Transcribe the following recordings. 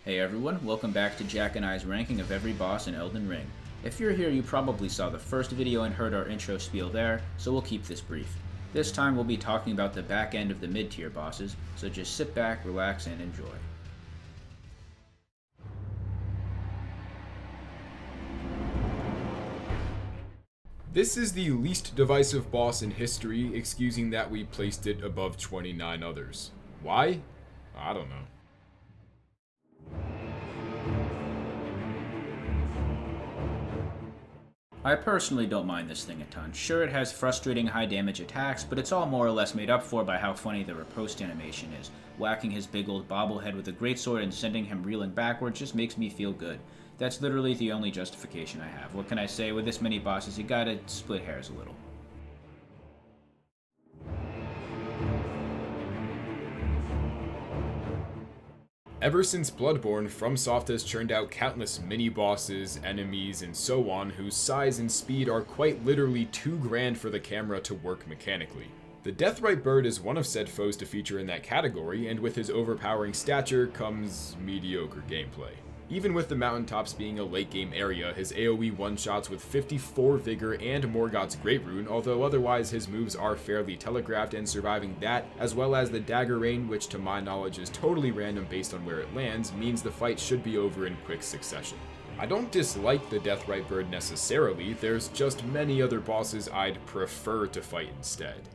Hey everyone, welcome back to Jack and I's ranking of every boss in Elden Ring. If you're here, you probably saw the first video and heard our intro spiel there, so we'll keep this brief. This time we'll be talking about the back end of the mid-tier bosses, so just sit back, relax, and enjoy. This is the least divisive boss in history, excusing that we placed it above 29 others. Why? I don't know. I personally don't mind this thing a ton. Sure, it has frustrating high damage attacks, but it's all more or less made up for by how funny the riposte animation is. Whacking his big old bobblehead with a greatsword and sending him reeling backwards just makes me feel good. That's literally the only justification I have. What can I say? With this many bosses, you gotta split hairs a little. Ever since Bloodborne, FromSoft has churned out countless mini-bosses, enemies, and so on whose size and speed are quite literally too grand for the camera to work mechanically. The Deathrite Bird is one of said foes to feature in that category, and with his overpowering stature comes mediocre gameplay. Even with the mountaintops being a late-game area, his AoE one-shots with 54 Vigor and Morgoth's Great Rune, although otherwise his moves are fairly telegraphed, and surviving that, as well as the Dagger Rain, which to my knowledge is totally random based on where it lands, means the fight should be over in quick succession. I don't dislike the Deathrite Bird necessarily, there's just many other bosses I'd prefer to fight instead.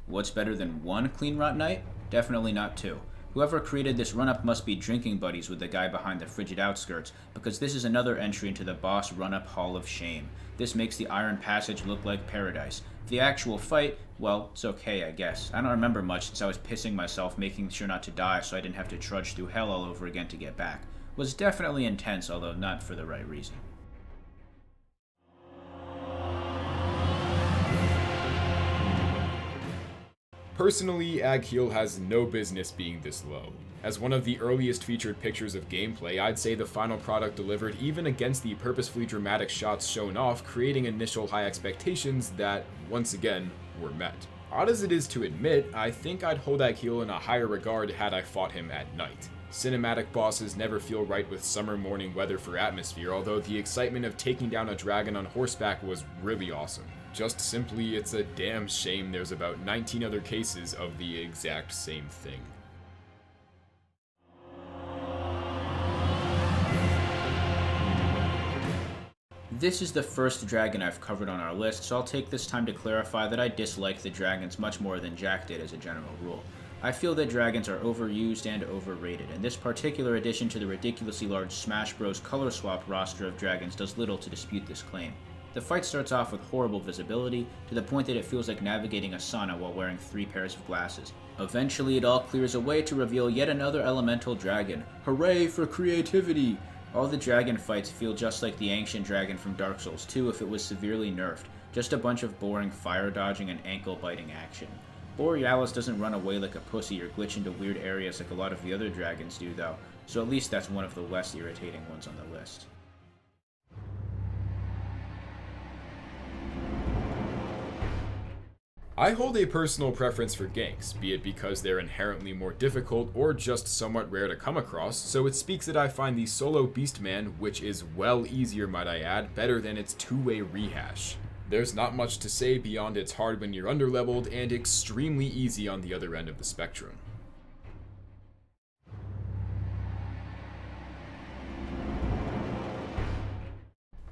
What's better than one Clean Rot Knight? Definitely not two. Whoever created this run-up must be drinking buddies with the guy behind the frigid outskirts, because this is another entry into the boss run-up Hall of Shame. This makes the Iron Passage look like paradise. The actual fight, well, it's okay, I guess. I don't remember much since I was pissing myself making sure not to die so I didn't have to trudge through hell all over again to get back. It was definitely intense, although not for the right reason. Personally, Agheel has no business being this low. As one of the earliest featured pictures of gameplay, I'd say the final product delivered even against the purposefully dramatic shots shown off, creating initial high expectations that, once again, were met. Odd as it is to admit, I think I'd hold Agheel in a higher regard had I fought him at night. Cinematic bosses never feel right with summer morning weather for atmosphere, although the excitement of taking down a dragon on horseback was really awesome. Just simply, it's a damn shame there's about 19 other cases of the exact same thing. This is the first dragon I've covered on our list, so I'll take this time to clarify that I dislike the dragons much more than Jack did as a general rule. I feel that dragons are overused and overrated, and this particular addition to the ridiculously large Smash Bros. Color Swap roster of dragons does little to dispute this claim. The fight starts off with horrible visibility, to the point that it feels like navigating a sauna while wearing 3 pairs of glasses. Eventually it all clears away to reveal yet another elemental dragon. Hooray for creativity! All the dragon fights feel just like the ancient dragon from Dark Souls 2 if it was severely nerfed, just a bunch of boring fire dodging and ankle biting action. Borealis doesn't run away like a pussy or glitch into weird areas like a lot of the other dragons do though, so at least that's one of the less irritating ones on the list. I hold a personal preference for ganks, be it because they're inherently more difficult or just somewhat rare to come across, so it speaks that I find the solo Beastman, which is well easier might I add, better than its two-way rehash. There's not much to say beyond it's hard when you're underleveled and extremely easy on the other end of the spectrum.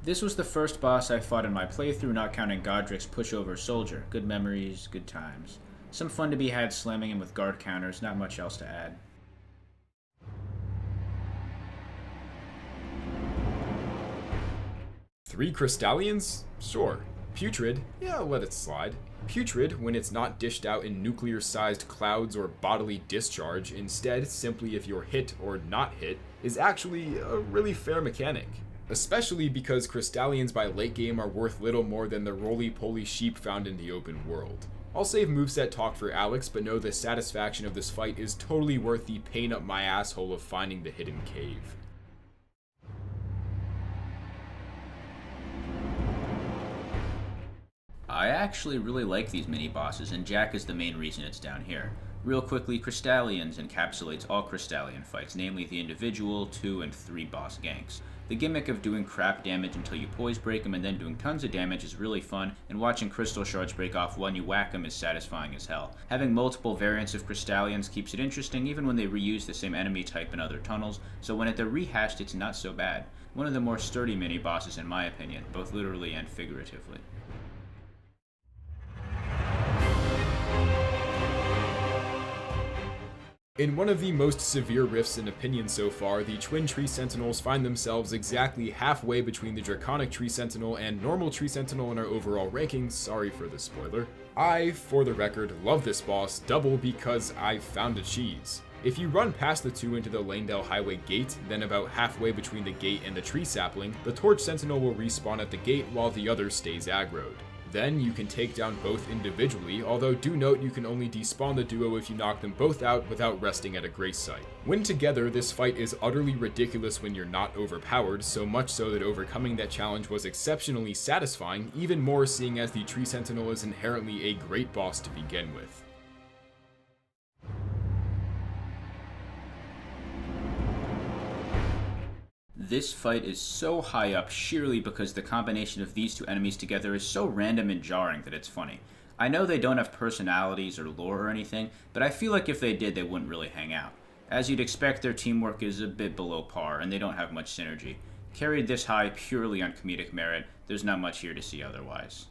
This was the first boss I fought in my playthrough, not counting Godrick's pushover soldier. Good memories, good times. Some fun to be had slamming him with guard counters, not much else to add. Three Crystallians? Sure. Putrid? Yeah, I'll let it slide. Putrid, when it's not dished out in nuclear-sized clouds or bodily discharge, instead, simply if you're hit or not hit, is actually a really fair mechanic. Especially because Crystallians by late game are worth little more than the roly-poly sheep found in the open world. I'll save moveset talk for Alex, but know the satisfaction of this fight is totally worth the pain up my asshole of finding the hidden cave. I actually really like these mini-bosses, and Jack is the main reason it's down here. Real quickly, Crystallians encapsulates all Crystallian fights, namely the individual, 2, and 3 boss ganks. The gimmick of doing crap damage until you poise break them and then doing tons of damage is really fun, and watching crystal shards break off when you whack them is satisfying as hell. Having multiple variants of Crystallians keeps it interesting even when they reuse the same enemy type in other tunnels, so when they're rehashed it's not so bad. One of the more sturdy mini-bosses in my opinion, both literally and figuratively. In one of the most severe rifts in opinion so far, the Twin Tree Sentinels find themselves exactly halfway between the Draconic Tree Sentinel and Normal Tree Sentinel in our overall rankings. Sorry for the spoiler. I, for the record, love this boss double because I found a cheese. If you run past the two into the Langdale Highway gate, then about halfway between the gate and the tree sapling, the Torch Sentinel will respawn at the gate while the other stays aggroed. Then you can take down both individually, although do note you can only despawn the duo if you knock them both out without resting at a grace site. When together, this fight is utterly ridiculous when you're not overpowered, so much so that overcoming that challenge was exceptionally satisfying, even more seeing as the Tree Sentinel is inherently a great boss to begin with. This fight is so high up sheerly because the combination of these two enemies together is so random and jarring that it's funny. I know they don't have personalities or lore or anything, but I feel like if they did, they wouldn't really hang out. As you'd expect, their teamwork is a bit below par, and they don't have much synergy. Carried this high purely on comedic merit, there's not much here to see otherwise.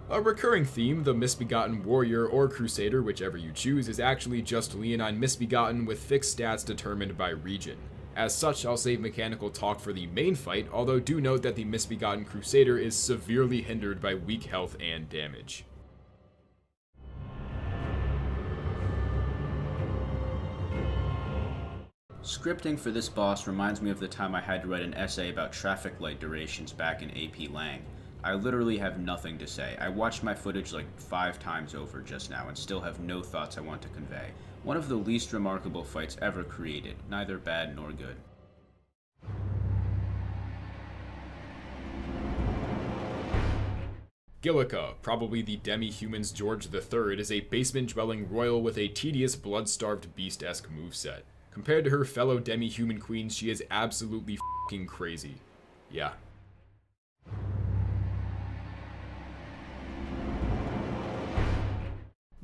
A recurring theme, the Misbegotten Warrior or Crusader, whichever you choose, is actually just Leonine Misbegotten with fixed stats determined by region. As such, I'll save mechanical talk for the main fight, although do note that the Misbegotten Crusader is severely hindered by weak health and damage. Scripting for this boss reminds me of the time I had to write an essay about traffic light durations back in AP Lang. I literally have nothing to say. I watched my footage like 5 times over just now and still have no thoughts I want to convey. One of the least remarkable fights ever created, neither bad nor good. Gillica, probably the demi-human's George III, is a basement-dwelling royal with a tedious, blood-starved beast-esque moveset. Compared to her fellow demi-human queens, she is absolutely f***ing crazy. Yeah.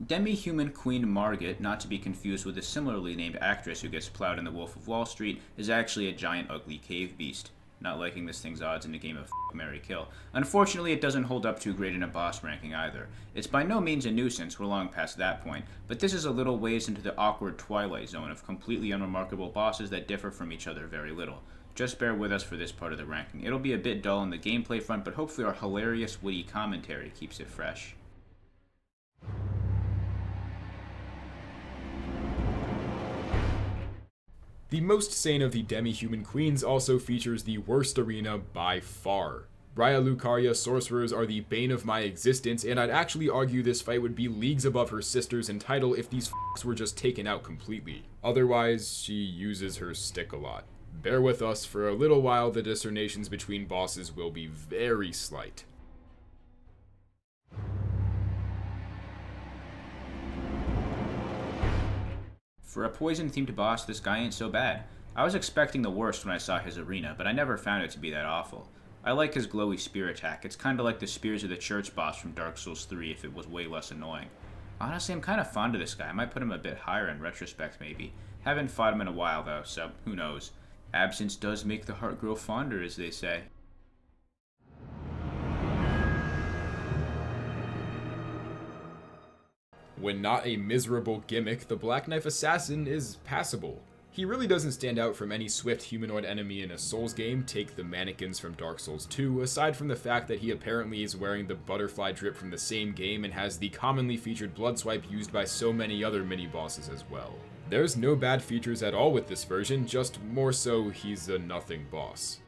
Demi-human Queen Margit, not to be confused with a similarly named actress who gets plowed in The Wolf of Wall Street, is actually a giant ugly cave beast. Not liking this thing's odds in a game of marry, kill. Unfortunately, it doesn't hold up too great in a boss ranking either. It's by no means a nuisance, we're long past that point, but this is a little ways into the awkward twilight zone of completely unremarkable bosses that differ from each other very little. Just bear with us for this part of the ranking. It'll be a bit dull on the gameplay front, but hopefully our hilarious, witty commentary keeps it fresh. The most sane of the demi-human queens also features the worst arena by far. Raya Lucaria sorcerers are the bane of my existence, and I'd actually argue this fight would be leagues above her sisters in title if these f***s were just taken out completely. Otherwise, she uses her stick a lot. Bear with us, for a little while the discernations between bosses will be very slight. For a poison-themed boss, this guy ain't so bad. I was expecting the worst when I saw his arena, but I never found it to be that awful. I like his glowy spear attack. It's kinda like the Spears of the Church boss from Dark Souls 3 if it was way less annoying. Honestly, I'm kinda fond of this guy. I might put him a bit higher in retrospect, maybe. Haven't fought him in a while, though, so who knows. Absence does make the heart grow fonder, as they say. When not a miserable gimmick, the Black Knife Assassin is passable. He really doesn't stand out from any swift humanoid enemy in a Souls game, take the mannequins from Dark Souls 2, aside from the fact that he apparently is wearing the butterfly drip from the same game and has the commonly featured blood swipe used by so many other mini-bosses as well. There's no bad features at all with this version, just more so he's a nothing boss.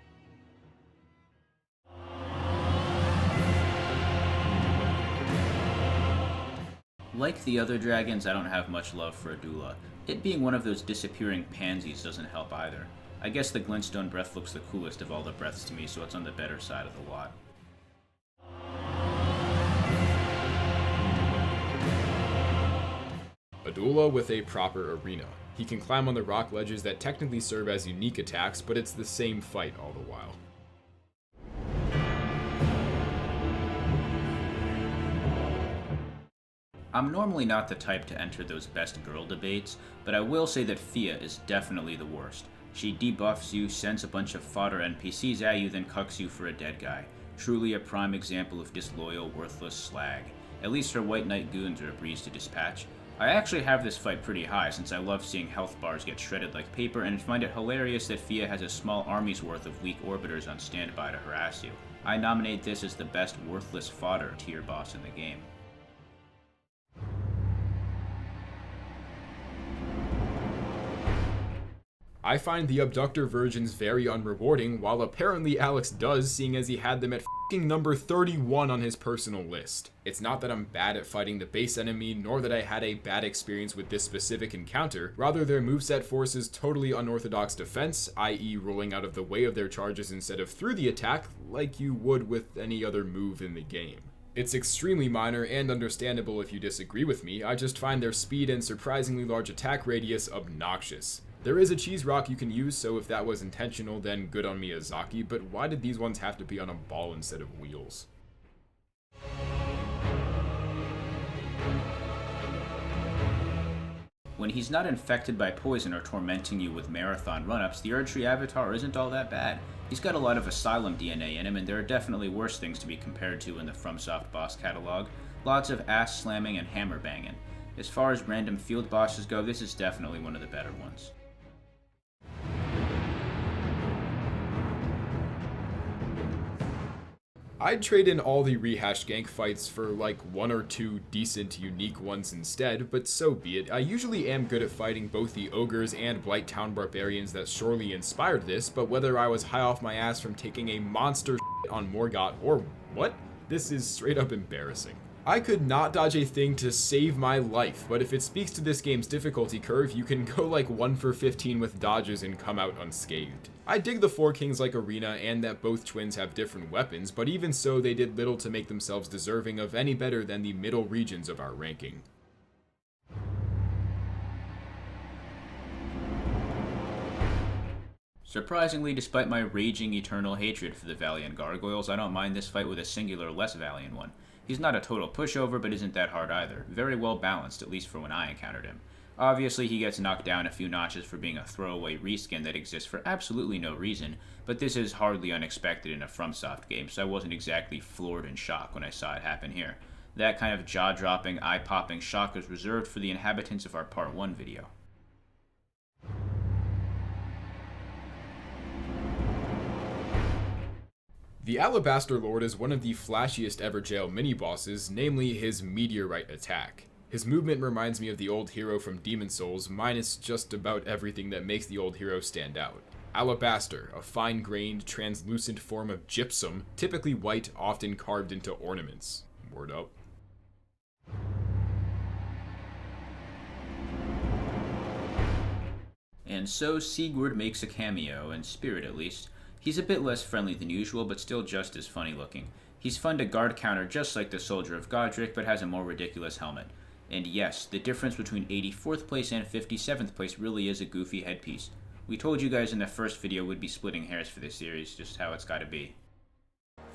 Like the other dragons, I don't have much love for Adula. It being one of those disappearing pansies doesn't help either. I guess the glintstone breath looks the coolest of all the breaths to me, so it's on the better side of the lot. A Duela with a proper arena. He can climb on the rock ledges that technically serve as unique attacks, but it's the same fight all the while. I'm normally not the type to enter those best girl debates, but I will say that Fia is definitely the worst. She debuffs you, sends a bunch of fodder NPCs at you, then cucks you for a dead guy. Truly a prime example of disloyal, worthless slag. At least her White Knight goons are a breeze to dispatch. I actually have this fight pretty high since I love seeing health bars get shredded like paper and find it hilarious that Fia has a small army's worth of weak orbiters on standby to harass you. I nominate this as the best worthless fodder tier boss in the game. I find the Abductor Virgins very unrewarding, while apparently Alex does, seeing as he had them at f***ing number 31 on his personal list. It's not that I'm bad at fighting the base enemy, nor that I had a bad experience with this specific encounter, rather their moveset forces totally unorthodox defense, i.e. rolling out of the way of their charges instead of through the attack, like you would with any other move in the game. It's extremely minor and understandable if you disagree with me, I just find their speed and surprisingly large attack radius obnoxious. There is a cheese rock you can use, so if that was intentional, then good on Miyazaki, but why did these ones have to be on a ball instead of wheels? When he's not infected by poison or tormenting you with marathon run-ups, the Erdtree Avatar isn't all that bad. He's got a lot of Asylum DNA in him, and there are definitely worse things to be compared to in the FromSoft boss catalog. Lots of ass slamming and hammer banging. As far as random field bosses go, this is definitely one of the better ones. I'd trade in all the rehashed gank fights for like one or two decent unique ones instead, but so be it. I usually am good at fighting both the ogres and Blight Town barbarians that surely inspired this, but whether I was high off my ass from taking a monster on Morgott or what, this is straight up embarrassing. I could not dodge a thing to save my life, but if it speaks to this game's difficulty curve, you can go like 1 for 15 with dodges and come out unscathed. I dig the Four Kings like arena and that both twins have different weapons, but even so they did little to make themselves deserving of any better than the middle regions of our ranking. Surprisingly, despite my raging eternal hatred for the Valiant Gargoyles, I don't mind this fight with a singular less valiant one. He's not a total pushover, but isn't that hard either. Very well balanced, at least for when I encountered him. Obviously, he gets knocked down a few notches for being a throwaway reskin that exists for absolutely no reason, but this is hardly unexpected in a FromSoft game, so I wasn't exactly floored in shock when I saw it happen here. That kind of jaw-dropping, eye-popping shock is reserved for the inhabitants of our Part 1 video. The Alabaster Lord is one of the flashiest ever jail mini-bosses, namely his meteorite attack. His movement reminds me of the old hero from Demon's Souls, minus just about everything that makes the old hero stand out. Alabaster, a fine-grained, translucent form of gypsum, typically white, often carved into ornaments. Word up. And so Sigurd makes a cameo, in spirit at least. He's a bit less friendly than usual, but still just as funny looking. He's fun to guard counter just like the Soldier of Godric, but has a more ridiculous helmet. And yes, the difference between 84th place and 57th place really is a goofy headpiece. We told you guys in the first video we'd be splitting hairs for this series, just how it's gotta be.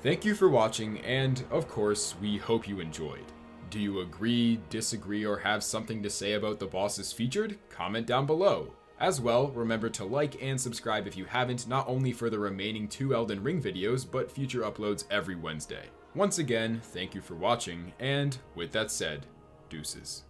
Thank you for watching, and of course, we hope you enjoyed. Do you agree, disagree, or have something to say about the bosses featured? Comment down below. As well, remember to like and subscribe if you haven't, not only for the remaining 2 Elden Ring videos, but future uploads every Wednesday. Once again, thank you for watching, and with that said, deuces.